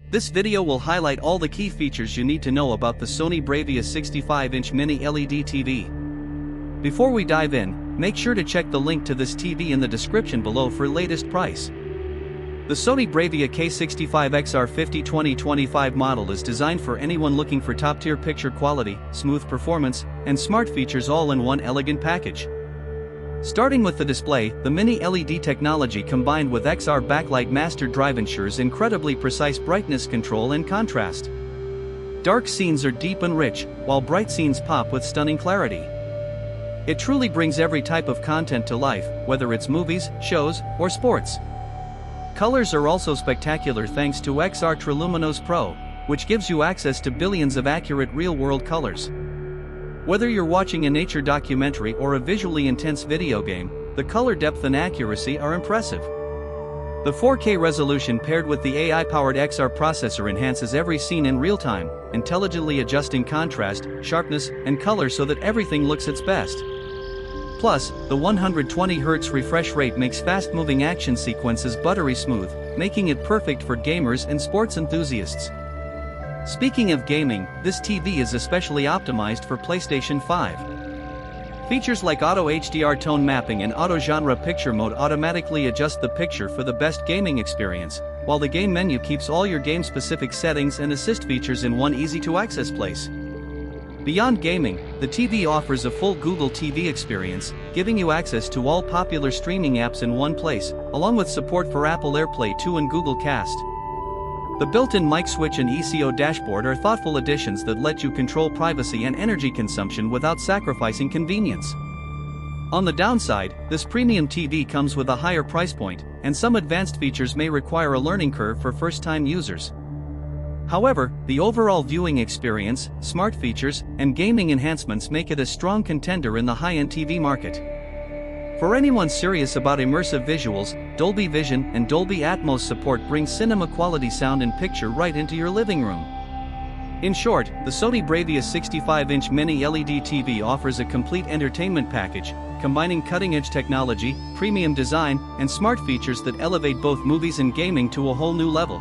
This video will highlight all the key features you need to know about the Sony BRAVIA 65-inch mini LED TV. Before we dive in, make sure to check the link to this TV in the description below for latest price. The Sony BRAVIA K65 XR 50-2025 model is designed for anyone looking for top-tier picture quality, smooth performance, and smart features all in one elegant package. Starting with the display, the mini LED technology combined with XR Backlight Master Drive ensures incredibly precise brightness control and contrast. Dark scenes are deep and rich, while bright scenes pop with stunning clarity. It truly brings every type of content to life, whether it's movies, shows, or sports. Colors are also spectacular thanks to XR Triluminos Pro, which gives you access to billions of accurate real-world colors. Whether you're watching a nature documentary or a visually intense video game, the color depth and accuracy are impressive. The 4K resolution paired with the AI-powered XR processor enhances every scene in real time, intelligently adjusting contrast, sharpness, and color so that everything looks its best. Plus, the 120Hz refresh rate makes fast-moving action sequences buttery smooth, making it perfect for gamers and sports enthusiasts. Speaking of gaming, this TV is especially optimized for PlayStation 5. Features like Auto HDR Tone Mapping and Auto Genre Picture Mode automatically adjust the picture for the best gaming experience, while the game menu keeps all your game-specific settings and assist features in one easy-to-access place. Beyond gaming, the TV offers a full Google TV experience, giving you access to all popular streaming apps in one place, along with support for Apple AirPlay 2 and Google Cast. The built-in mic switch and ECO dashboard are thoughtful additions that let you control privacy and energy consumption without sacrificing convenience. On the downside, this premium TV comes with a higher price point, and some advanced features may require a learning curve for first-time users. However, the overall viewing experience, smart features, and gaming enhancements make it a strong contender in the high-end TV market. For anyone serious about immersive visuals, Dolby Vision and Dolby Atmos support brings cinema-quality sound and picture right into your living room. In short, the Sony BRAVIA 65-inch mini LED TV offers a complete entertainment package, combining cutting-edge technology, premium design, and smart features that elevate both movies and gaming to a whole new level.